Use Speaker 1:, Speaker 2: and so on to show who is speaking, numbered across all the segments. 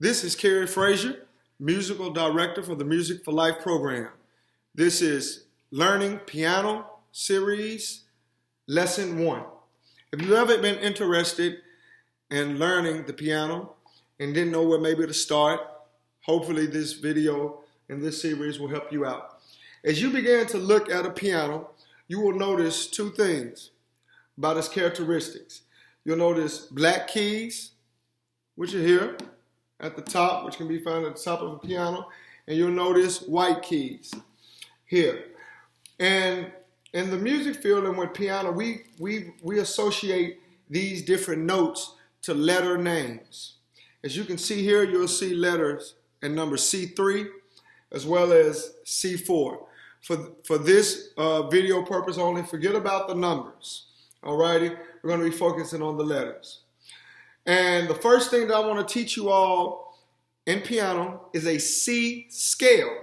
Speaker 1: This is Kerry Frazier, musical director for the Music for Life program. This is Learning Piano Series, Lesson 1. If you haven't been interested in learning the piano and didn't know where maybe to start, hopefully this video and this series will help you out. As you begin to look at a piano, you will notice two things about its characteristics. You'll notice black keys, which are here at the top, which can be found at the top of a piano, and you'll notice white keys here. And in the music field and with piano, we associate these different notes to letter names. As you can see here, you'll see letters and number C3 as well as C4. For this video purpose only, forget about the numbers. Alrighty, we're going to be focusing on the letters. And the first thing that I want to teach you all in piano is a C scale.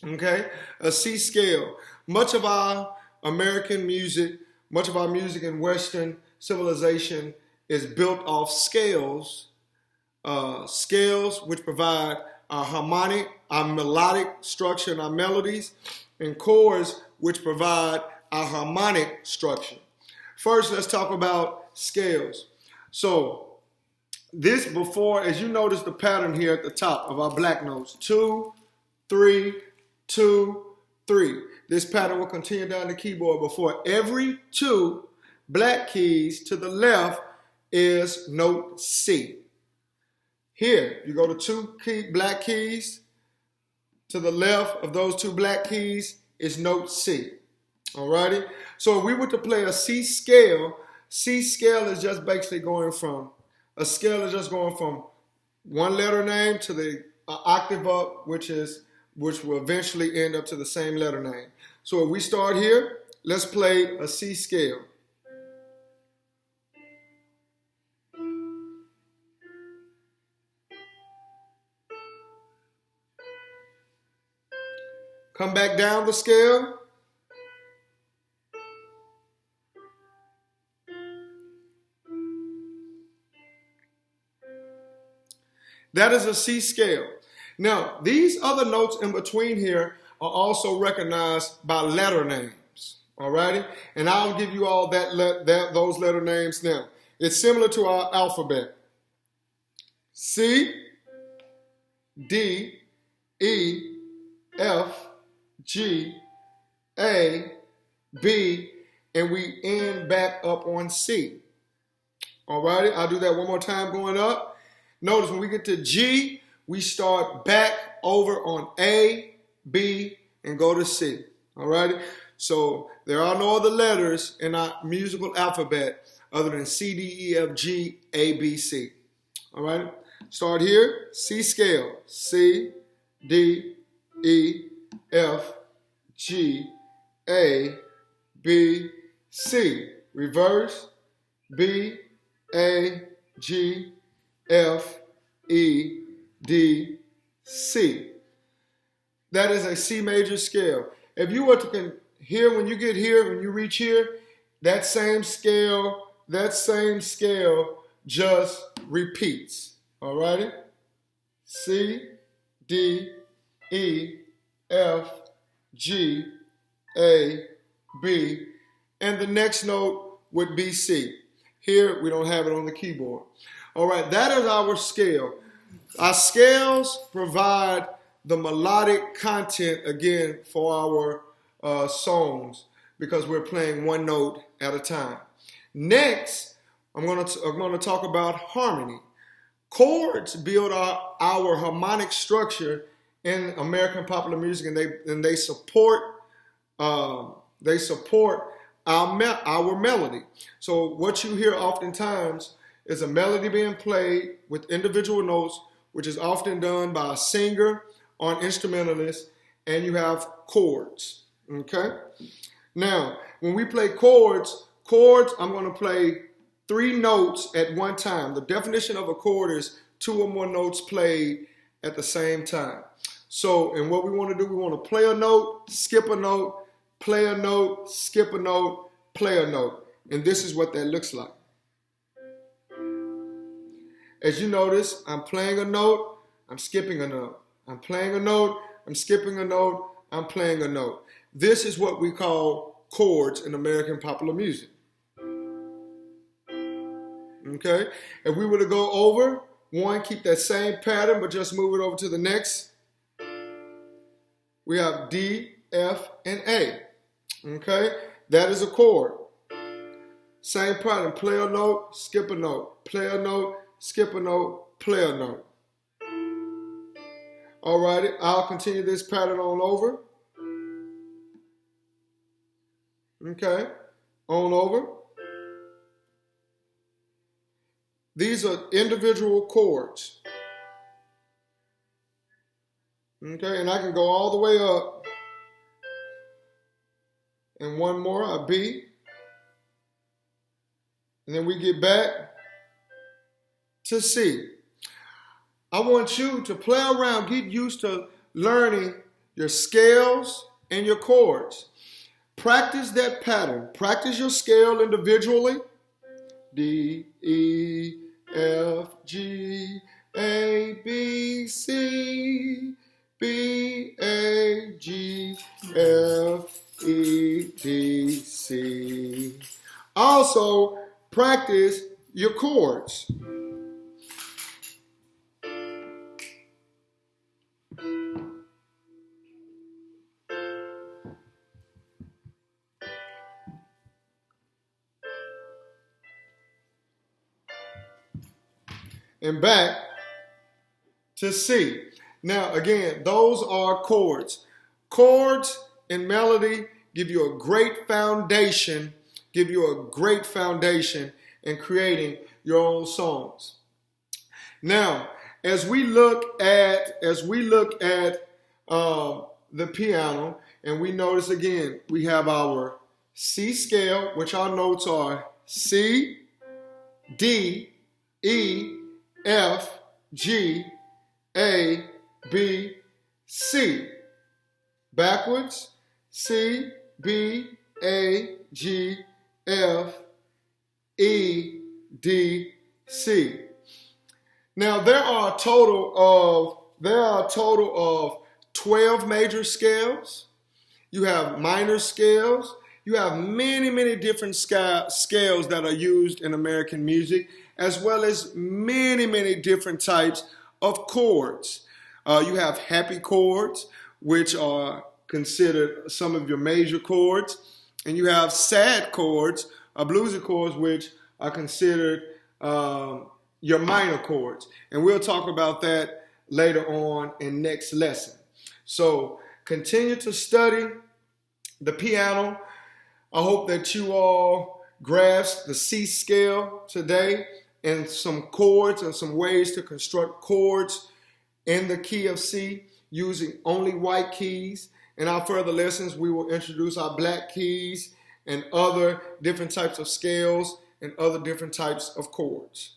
Speaker 1: Okay, a C scale. Much of our American music, much of our music in Western civilization is built off scales. Scales which provide our harmonic, our melodic structure and our melodies, and chords which provide our harmonic structure. First, let's talk about scales. So this before, as you notice the pattern here at the top of our black notes, 2, 3, 2, 3. This pattern will continue down the keyboard before every 2 black keys to the left is note C. Here, you go to 2 black keys. To the left of those 2 black keys is note C. Alrighty? So if we were to play a C scale is just basically going from, a scale is just going from one letter name to the octave up, which will eventually end up to the same letter name. So if we start here, let's play a C scale. Come back down the scale. That is a C scale. Now, these other notes in between here are also recognized by letter names. Alrighty? And I'll give you all those letter names now. It's similar to our alphabet. C, D, E, F, G, A, B, and we end back up on C. Alrighty? I'll do that one more time going up. Notice when we get to G, we start back over on A, B, and go to C. Alrighty? So there are no other letters in our musical alphabet other than C, D, E, F, G, A, B, C. Alright? Start here, C scale. C, D, E, F, G, A, B, C. Reverse, B, A, G, F, E, D, C. That is a C major scale. If you were to hear, when you get here, when you reach here, that same scale just repeats. Alrighty? C, D, E, F, G, A, B, and the next note would be C. Here, we don't have it on the keyboard. All right, that is our scale. Our scales provide the melodic content, again, for our songs because we're playing one note at a time. Next, I'm going to talk about harmony. Chords build our harmonic structure in American popular music, and they support our melody. So what you hear oftentimes is a melody being played with individual notes, which is often done by a singer or an instrumentalist, and you have chords. Okay? Now, when we play chords, I'm going to play 3 notes at one time. The definition of a chord is 2 or more notes played at the same time. So, and what we want to do, we want to play a note, skip a note, play a note, skip a note, play a note. And this is what that looks like. As you notice, I'm playing a note, I'm skipping a note. I'm playing a note, I'm skipping a note, I'm playing a note. This is what we call chords in American popular music. Okay? If we were to go over, one, keep that same pattern, but just move it over to the next. We have D, F, and A. Okay? That is a chord. Same pattern, play a note, skip a note, play a note, skip a note, play a note. Alrighty, I'll continue this pattern on over. Okay, on over. These are individual chords. Okay, and I can go all the way up. And one more, a B. And then we get back to C. I want you to play around, get used to learning your scales and your chords. Practice that pattern. Practice your scale individually. D, E, F, G, A, B, C, B, A, G, F, E, D, C. Also, practice your chords. And back to C. Now, again, those are chords. Chords and melody give you a great foundation, in creating your own songs. Now, as we look at the piano, and we notice again, we have our C scale, which our notes are C, D, E, F, G, A, B, C. Backwards, C, B, A, G, F, E, D, C. Now there are a total of 12 major scales. You have minor scales. You have many different scales that are used in American music, as well as many different types of chords. You have happy chords, which are considered some of your major chords, and you have sad chords, bluesy chords, which are considered your minor chords. And we'll talk about that later on in next lesson. So continue to study the piano. I hope that you all grasp the C scale today and some chords and some ways to construct chords in the key of C using only white keys. In our further lessons, we will introduce our black keys and other different types of scales and other different types of chords.